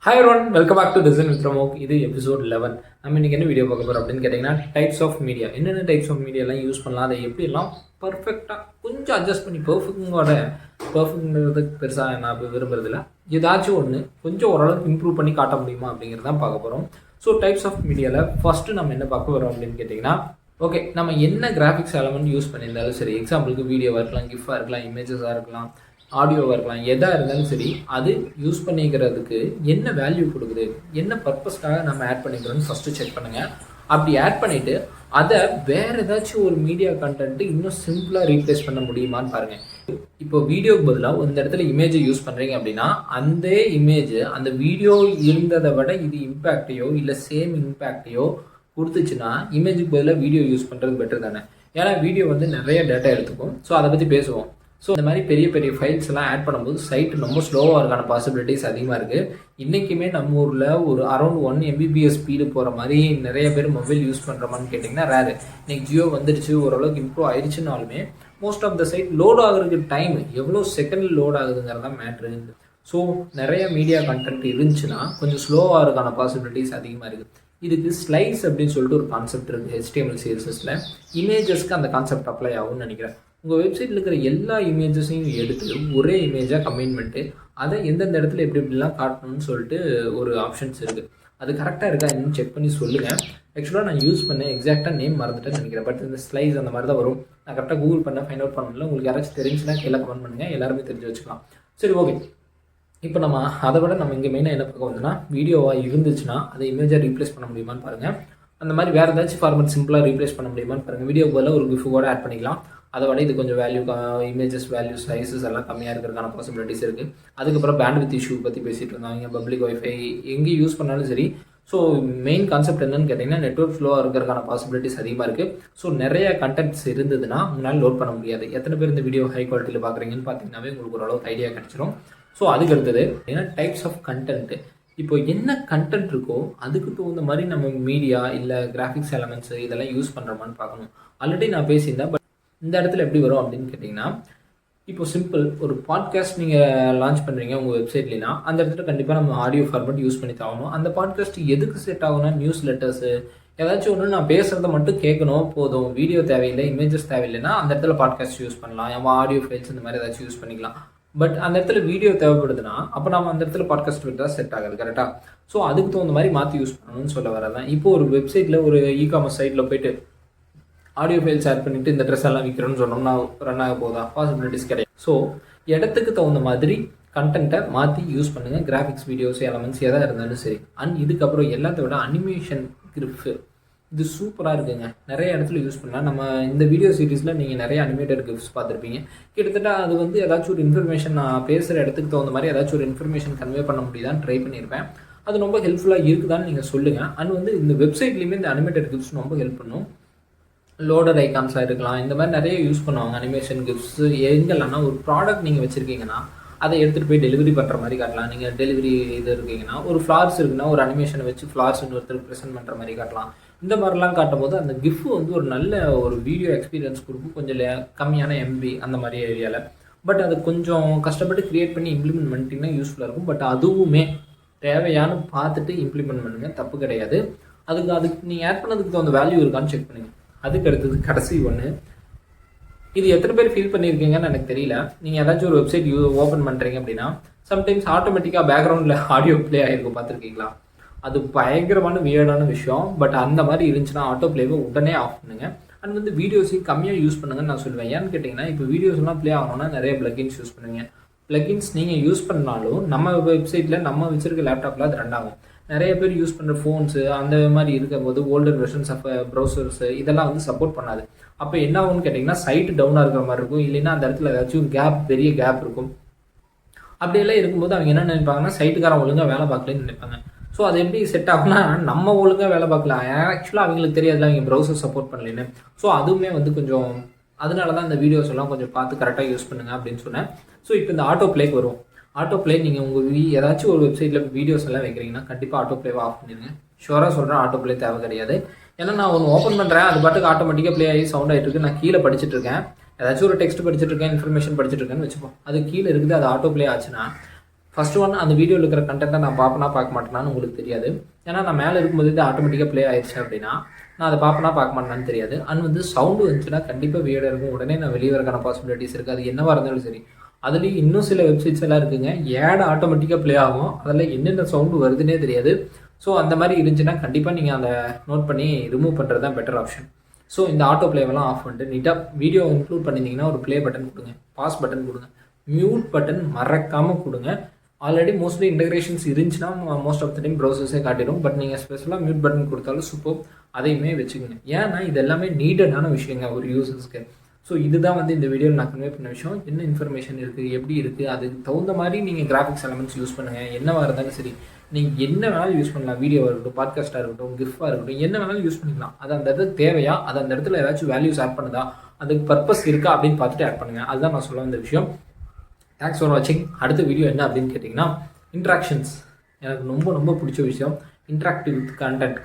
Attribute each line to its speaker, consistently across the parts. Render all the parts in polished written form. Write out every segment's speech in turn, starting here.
Speaker 1: Hi everyone, welcome back to Design with Ramuk. இது episode 11. நம்ம இன்னைக்கு என்ன வீடியோ பார்க்க போறோம் அப்படின்னு கேட்டிங்கன்னா டைப்ஸ் ஆஃப் மீடியா. என்னென்ன டைப்ஸ் ஆஃப் மீடியாலாம் யூஸ் பண்ணலாம், அதை எப்படிலாம் பர்ஃபெக்டாக கொஞ்சம் அட்ஜஸ்ட் பண்ணி பர்ஃபெக்ட்ங்கிறதுக்கு பெருசாக நான் விரும்புறதில்ல, ஏதாச்சும் ஒன்று கொஞ்சம் ஓரளவுக்கு இம்ப்ரூவ் பண்ணி காட்ட முடியுமா அப்படிங்கிறதான் பார்க்க போகிறோம். ஸோ டைப்ஸ் ஆஃப் மீடியாவில் ஃபஸ்ட்டு நம்ம என்ன பார்க்க போகிறோம் அப்படின்னு கேட்டிங்கன்னா, ஓகே நம்ம என்ன கிராஃபிக்ஸ் எலமெண்ட் யூஸ் பண்ணியிருந்தாலும் சரி, எக்ஸாம்பிளுக்கு வீடியோவாக இருக்கலாம், கிஃபாக இருக்கலாம், இமேஜஸாக இருக்கலாம், ஆடியோவாக இருக்கலாம், எதாக இருந்தாலும் சரி, அது யூஸ் பண்ணிக்கிறதுக்கு என்ன வேல்யூ கொடுக்குது, என்ன பர்பஸ்க்காக நம்ம ஆட் பண்ணிக்கிறோன்னு ஃபஸ்ட்டு செக் பண்ணுங்கள். அப்படி ஆட் பண்ணிவிட்டு அதை வேறு ஏதாச்சும் ஒரு மீடியா கண்டென்ட்டு இன்னும் சிம்பிளாக ரீப்ளேஸ் பண்ண முடியுமான்னு பாருங்கள். இப்போ வீடியோக்கு பதிலாக இந்த இடத்துல இமேஜை யூஸ் பண்ணுறீங்க அப்படின்னா, அந்த இமேஜ் அந்த வீடியோ இருந்ததை விட இது இம்பேக்டையோ இல்லை சேம் இம்பேக்டையோ கொடுத்துச்சுன்னா இமேஜுக்கு பதிலாக வீடியோ யூஸ் பண்ணுறது பெட்டர் தானே. ஏன்னா வீடியோ வந்து நிறைய டேட்டா எடுத்துக்கும். ஸோ அதை பற்றி பேசுவோம். ஸோ இந்த மாதிரி பெரிய பெரிய ஃபைல்ஸ் எல்லாம் ஆட் பண்ணும்போது சைட் ரொம்ப ஸ்லோவாக இருக்கான பாசிபிலிட்டிஸ் அதிகமாக இருக்குது. இன்றைக்குமே நம்ம ஊரில் ஒரு அரௌண்ட் 1 Mbps ஸ்பீடு போகிற மாதிரி நிறைய பேர் மொபைல் யூஸ் பண்ணுறோமான்னு கேட்டிங்கன்னா ரேரு. இன்றைக்கி ஜியோ வந்துடுச்சு, ஓரளவுக்கு இம்ப்ரூவ் ஆயிடுச்சுனாலுமே most of the site load ஆகுறதுக்கு டைம் எவ்வளோ செகண்ட் லோட் ஆகுதுங்கிறது தான் மேட்ரு. ஸோ நிறைய மீடியா கண்டென்ட் இருந்துச்சுன்னா கொஞ்சம் ஸ்லோவாக இருக்கான பாசிபிலிட்டிஸ் அதிகமாக இருக்குது. இதுக்கு ஸ்லைஸ் அப்படின்னு சொல்லிட்டு ஒரு கான்செப்ட் இருக்குது HTML CSSல. இமேஜஸ்க்கு அந்த கான்செப்ட் அப்ளை ஆகும்னு நினைக்கிறேன். உங்கள் வெப்சைட்டில் இருக்கிற எல்லா இமேஜஸையும் எடுத்து ஒரே இமேஜாக கம்பைன் பண்ணிட்டு அதை எந்தெந்த இடத்துல எப்படி எப்படிலாம் காட்டணும்னு சொல்லிட்டு ஒரு ஆப்ஷன்ஸ் இருக்குது. அது கரெக்டாக இருக்கா இன்னும் செக் பண்ணி சொல்லுங்கள். ஆக்சுவலாக நான் யூஸ் பண்ணேன், எக்ஸாக்டாக நேம் மறந்துட்டேன்னு நினைக்கிறேன். பட் இந்த ஸ்லைஸ் அந்த மாதிரி தான் வரும். நான் கரெக்டாக கூகுள் பண்ண ஃபைண்ட் அவுட் பண்ணல. உங்களுக்கு யாராச்சும் தெரிஞ்சுன்னா கீழே கமெண்ட் பண்ணுங்கள், எல்லாருமே தெரிஞ்சு வச்சுக்கலாம். சரி, ஓகே. இப்போ நம்ம அதை விட நம்ம இங்கே மெயினாக என்ன பார்க்க வந்தோம்னா, வீடியோவாக இருந்துச்சுன்னா அதை இமேஜாக ரீப்ளேஸ் பண்ண முடியுமான்னு பாருங்கள். அந்த மாதிரி வேறு ஏதாச்சும் ஃபார்மேட் சிம்பிளாக ரீப்ளேஸ் பண்ண முடியுமான்னு பாருங்கள். வீடியோ போல ஒரு கிஃப் கூட ஆட் பண்ணிக்கலாம். அதை விட இது கொஞ்சம் வேல்யூ இமேஜஸ் வேல்யூ சைஸஸ் எல்லாம் கம்மியாக இருக்கிறதுக்கான பாசிபிலிட்டிஸ் இருக்குது. அதுக்கப்புறம் பேண்ட்வித் இஷ்யூ பற்றி பேசிகிட்டு இருந்தாங்க. பப்ளிக் ஒய்ஃபை எங்கே யூஸ் பண்ணாலும் சரி. ஸோ மெயின் கான்செப்ட் என்னன்னு கேட்டிங்கன்னா, நெட்வொர்க் ஃப்ளோவாக இருக்கிறதுக்கான பாசிபிலிட்டிஸ் அதிகமாக இருக்குது. ஸோ நிறைய கண்டென்ட்ஸ் இருந்ததுன்னா உங்களால் லோட் பண்ண முடியாது. எத்தனை பேர் இந்த வீடியோ ஹை குவாலிட்டியில் பார்க்குறீங்கன்னு பார்த்தீங்கன்னாவே உங்களுக்கு ஓரளவுக்கு ஐடியா கிடச்சிரும். ஸோ அதுக்கு அடுத்தது ஏன்னா டைப்ஸ் ஆஃப் கண்டென்ட்டு. இப்போ என்ன கண்டென்ட் இருக்கோ அதுக்கு தகுந்த மாதிரி நம்ம மீடியா இல்லை கிராஃபிக்ஸ் எலமெண்ட்ஸு இதெல்லாம் யூஸ் பண்ணுறோமான்னு பார்க்கணும். ஆல்ரெடி நான் பேசியிருந்தேன். பட் இந்த இடத்துல எப்படி வரும் அப்படின்னு கேட்டிங்கன்னா, இப்போ சிம்பிள் ஒரு பாட்காஸ்ட் நீங்கள் லான்ச் பண்ணுறீங்க உங்கள் வெப்சைட்லேனா, அந்த இடத்துல கண்டிப்பாக நம்ம ஆடியோ ஃபார்மேட் யூஸ் பண்ணி தாகணும். அந்த பாட்காஸ்ட் எதுக்கு செட் ஆகும்னா, நியூஸ் லெட்டர்ஸு ஏதாச்சும் ஒன்று நான் பேசுகிறத மட்டும் கேட்கணும் போதும், வீடியோ தேவையில்லை, இமேஜஸ் தேவையில்லைன்னா அந்த இடத்துல பாட்காஸ்ட் யூஸ் பண்ணலாம். நம்ம ஆடியோ ஃபைல்ஸ் இந்த மாதிரி ஏதாச்சும் யூஸ் பண்ணிக்கலாம். பட் அந்த இடத்துல வீடியோ தேவைப்படுதுன்னா அப்போ நம்ம அந்த இடத்துல பாட்காஸ்ட் விட்டால் செட் ஆகுது. கரெக்டாக. ஸோ அதுக்கு தகுந்த மாதிரி மாற்றி யூஸ் பண்ணணும்னு சொல்ல வரதான். இப்போ ஒரு வெப்சைட்டில் ஒரு இகாமர்ஸ் சைட்டில் போயிட்டு ஆடியோ ஃபைல்ஸ் ஆட் பண்ணிவிட்டு இந்த ட்ரெஸ் எல்லாம் விற்கிறோன்னு சொன்னோம்னா ரன் ஆக போதா? பாசிபிலிட்டிஸ் கிடையாது. ஸோ இடத்துக்கு தகுந்த மாதிரி கண்டென்ட்டை மாற்றி யூஸ் பண்ணுங்கள். கிராஃபிக்ஸ், வீடியோஸ், எலமெண்ட்ஸ் எதாக இருந்தாலும் சரி. இதுக்கப்புறம் எல்லாத்த விட அனிமேஷன் கிரிஃப்ஸு இது சூப்பராக இருக்குங்க. நிறைய இடத்துல யூஸ் பண்ணலாம். நம்ம இந்த வீடியோ சீரீஸில் நீங்கள் நிறைய அனிமேட்டட் கிஃப்ட்ஸ் பார்த்துருப்பீங்க. கிட்டத்தட்ட அது வந்து ஏதாச்சும் ஒரு இன்ஃபர்மேஷன் நான் பேசுகிற இடத்துக்கு தகுந்த மாதிரி ஏதாச்சும் ஒரு இன்ஃபர்மேஷன் கன்வே பண்ண முடியுதான்னு ட்ரை பண்ணியிருப்பேன். அது ரொம்ப ஹெல்ப்ஃபுல்லாக இருக்குதான்னு நீங்கள் சொல்லுங்கள். அண்ட் வந்து இந்த வெப்சைட்லேயுமே இந்த அனிமேட்டட் கிஃப்ட்ஸ் ரொம்ப ஹெல்ப் பண்ணும். லோடர் ஐகான்ஸாக இருக்கலாம், இந்த மாதிரி நிறைய யூஸ் பண்ணுவாங்க அனிமேஷன் கிஃப்ட்ஸு. எங்கெல்லாம்னா ஒரு ப்ராடக்ட் நீங்கள் வச்சுருக்கீங்கன்னா அதை எடுத்துகிட்டு போய் டெலிவரி பண்ணுற மாதிரி காட்டலாம். நீங்கள் டெலிவரி இது இருக்கீங்கன்னா ஒரு ஃப்ளார்ஸ் இருக்குன்னா ஒரு அனிமேஷனை வச்சு ஃப்ளார்ஸ் இன்னொருத்தர் ப்ரெசென்ட் பண்ணுற மாதிரி காட்டலாம். இந்த மாதிரிலாம் காட்டும் போது அந்த கிஃப்ட் வந்து ஒரு நல்ல ஒரு வீடியோ எக்ஸ்பீரியன்ஸ் கொடுக்கும். கொஞ்சம் கம்மியான MB அந்த மாதிரி ஏரியாவில். பட் அது கொஞ்சம் கஷ்டப்பட்டு க்ரியேட் பண்ணி இம்ப்ளிமெண்ட் பண்ணிட்டீங்கன்னா யூஸ்ஃபுல்லாக இருக்கும். பட் அதுவுமே தேவையான பார்த்துட்டு இம்ப்ளிமெண்ட் பண்ணுங்கள், தப்பு கிடையாது. அதுக்கு நீங்கள் ஆட் பண்ணதுக்கு தகுந்த வேல்யூ இருக்கான்னு செக் பண்ணுங்கள். அதுக்கு அடுத்தது கடைசி ஒன்று, இது எத்தனை பேர் ஃபீல் பண்ணியிருக்கீங்கன்னு எனக்கு தெரியல. நீங்கள் ஏதாச்சும் ஒரு வெப்சைட் ஓப்பன் பண்ணுறீங்க அப்படின்னா சம்டைம்ஸ் ஆட்டோமேட்டிக்காக பேக்ரவுண்டில் ஆடியோ ப்ளே ஆகிருக்கும், பார்த்துருக்கீங்களா? அது பயங்கரமான வியர்டான விஷயம். பட் அந்த மாதிரி இருந்துச்சுன்னா ஆட்டோ ப்ளேவை உடனே ஆஃப் பண்ணுங்கள். அண்ட் வந்து வீடியோஸையும் கம்மியாக யூஸ் பண்ணுங்கன்னு நான் சொல்லுவேன். ஏன்னு கேட்டிங்கன்னா, இப்போ வீடியோஸ்லாம் ப்ளே ஆகணும்னா நிறைய ப்ளகின்ஸ் யூஸ் பண்ணுங்கள். ப்ளகின்ஸ் நீங்கள் யூஸ் பண்ணாலும் நம்ம வெப்சைட்டில் நம்ம வச்சுருக்க லேப்டாப்பில் அது ரன் ஆகும். நிறைய பேர் யூஸ் பண்ணுற ஃபோன்ஸு அந்த மாதிரி இருக்கும்போது ஓல்டர் வெர்ஷன்ஸ் ஆஃப் ப்ரௌசர்ஸு இதெல்லாம் வந்து சப்போர்ட் பண்ணாது. அப்போ என்ன ஆகும்னு கேட்டிங்கன்னா, சைட்டு டவுனாக இருக்கிற மாதிரி இருக்கும். இல்லைன்னா அந்த இடத்துல ஏதாச்சும் பெரிய கேப் இருக்கும். அப்படியெல்லாம் இருக்கும்போது அவங்க என்ன நினைப்பாங்கன்னா, சைட்டுக்காரன் ஒழுங்காக வேலை பார்க்கலன்னு நினைப்பாங்க. ஸோ அது எப்படி செட் ஆகும்னா, நம்ம ஒழுங்காக வேலை பார்க்கலாம், ஆக்சுவலாக அவங்களுக்கு தெரியாதுல அவங்க ப்ரௌசர் சப்போர்ட் பண்ணலன்னு. ஸோ அதுவுமே வந்து கொஞ்சம் அதனால தான் இந்த வீடியோஸ் எல்லாம் கொஞ்சம் பார்த்து கரெக்டாக யூஸ் பண்ணுங்கள் அப்படின்னு சொன்னேன். ஸோ இப்போ இந்த ஆட்டோ ப்ளேக்கு வரும். ஆட்டோ ப்ளே நீங்கள் உங்கள் ஏதாச்சும் ஒரு வெப்சைட்டில் வீடியோஸ் எல்லாம் வைக்கிறீங்கன்னா கண்டிப்பாக ஆட்டோ ப்ளேவை ஆஃப் பண்ணிடுங்க. ஷுவராக சொல்கிறேன், ஆட்டோ ப்ளே தேவை கிடையாது. ஏன்னா நான் ஒன்று ஓப்பன் பண்ணுறேன், அது பாட்டுக்கு ஆட்டோமேட்டிக்காக ப்ளே ஆகி சவுண்ட் ஆகிட்டு இருக்கு. நான் கீழே படிச்சுட்டு இருக்கேன், ஏதாச்சும் ஒரு டெக்ஸ்ட் படிச்சுட்டு இருக்கேன், இன்ஃபர்மேஷன் படிச்சுட்டு இருக்கேன்னு வச்சுப்போம். அது கீழே இருக்குது, அது ஆட்டோ ப்ளே ஆச்சுன்னா ஃபர்ஸ்ட் ஒன் அந்த வீடியோவில் இருக்கிற கண்டென்ட்டை நான் பார்ப்பேனா பார்க்க மாட்டேனான்னு உங்களுக்கு தெரியாது. ஏன்னா நான் மேலே இருக்கும்போது இது ஆட்டோமேட்டிக்காக ப்ளே ஆயிடுச்சு அப்படின்னா நான் அதை பார்ப்பேனா பார்க்க மாட்டேனான்னு தெரியாது. அண்ட் வந்து சவுண்டு வந்துச்சுன்னா கண்டிப்பாக வீடியோ இருக்கும், உடனே நான் வெளியே வரக்கான பாசிபிலிட்டிஸ் இருக்குது. அது என்னவாக இருந்தாலும் சரி. அதுலேயும் இன்னும் சில வெப்சைட்ஸ் எல்லாம் இருக்குங்க, ஏட் ஆட்டோமேட்டிக்காக ப்ளே ஆகும், அதில் என்னென்ன சவுண்டு வருதுன்னே தெரியாது. ஸோ அந்த மாதிரி இருந்துச்சுன்னா கண்டிப்பாக நீங்கள் அதை நோட் பண்ணி ரிமூவ் பண்ணுறது தான் பெட்டர் ஆப்ஷன். ஸோ இந்த ஆட்டோ ப்ளேவெல்லாம் ஆஃப் பண்ணிட்டு நீட்டாக வீடியோ இன்க்ளூட் பண்ணியிருந்தீங்கன்னா ஒரு ப்ளே பட்டன் கொடுங்க, பாஸ் பட்டன் கொடுங்க, மியூட் பட்டன் மறக்காமல் கொடுங்க. ஆல்ரெடி மோஸ்ட்லி இன்டகிரேஷன்ஸ் இருந்துச்சுன்னா மோஸ்ட் ஆஃப் த டைம் ப்ரௌசர்ஸே காட்டிடும். பட் நீங்கள் ஸ்பெஷலாக மியூட் பட்டன் கொடுத்தாலும் சூப்பர், அதையுமே வச்சுக்கோங்க. ஏன்னா இது எல்லாமே நீடடான விஷயங்க ஒரு யூசர்ஸ்க்கு. ஸோ இதுதான் வந்து இந்த வீடியோவில் நான் கன்வே பண்ண விஷயம். என்ன இன்ஃபர்மேஷன் இருக்குது, எப்படி இருக்குது, அதுக்கு தகுந்த மாதிரி நீங்கள் கிராஃபிக்ஸ் எலமெண்ட்ஸ் யூஸ் பண்ணுங்கள். என்னவாக இருந்தாலும் சரி, நீங்கள் என்ன வேணாலும் யூஸ் பண்ணலாம். வீடியோவாக இருக்கட்டும், பாட்காஸ்ட்டாக இருக்கட்டும், கிஃப்டாக இருக்கட்டும், என்ன வேணாலும் யூஸ் பண்ணிக்கலாம். அது அந்த இடத்துல தேவையா, அது அந்த இடத்துல ஏதாச்சும் வேல்யூஸ் ஆட் பண்ணுதா, அதுக்கு பர்பஸ் இருக்கா அப்படின்னு பார்த்துட்டு ஆட் பண்ணுங்கள். அதுதான் நான் சொல்ல வந்த விஷயம். தேங்க்ஸ் ஃபார் வாட்சிங். அடுத்த வீடியோ என்ன அப்படின்னு கேட்டிங்கன்னா இன்ட்ராக்ஷன்ஸ். எனக்கு ரொம்ப ரொம்ப பிடிச்ச விஷயம் இன்ட்ராக்டிவ் வித்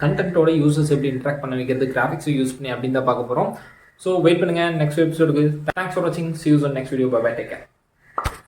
Speaker 1: கண்டென்ட்டோட யூசர்ஸ் எப்படி இன்ட்ராக்ட் பண்ண வைக்கிறது, கிராஃபிக்ஸை யூஸ் பண்ணி அப்படின்னு தான் பார்க்க போகிறோம். ஸோ வெயிட் பண்ணுங்கள் நெக்ஸ்ட் எபிசோடுக்கு. தேங்க்ஸ் ஃபார் வாட்சிங். See you on next video. Bye bye. Take care.